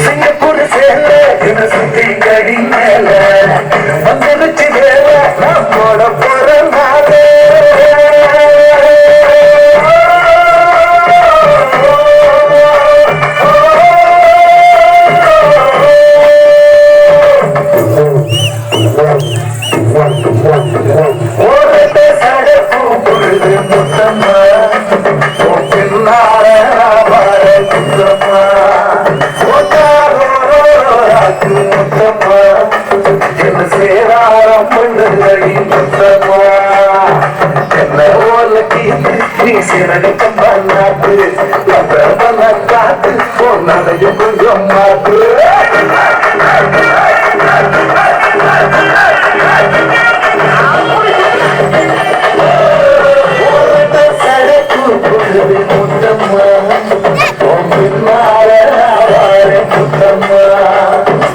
Singapore சேல சுத்தி கடி மேல வந்துருச்சு வேல நான் போட போறனாலே ஓரத்தை சடப்பு பொழுது முத்தம்மா பின்னார முத்தம்மா முத்தம்மா என்ன சேராரம் பண்ணுகை முத்தம்மா என்ன ஓலக்கி நீ சிறகத்த பண்ணாத்து பண்ண காத்து போனாலையும் கொஞ்சம் மாத்து சடக்கு முத்தம்மா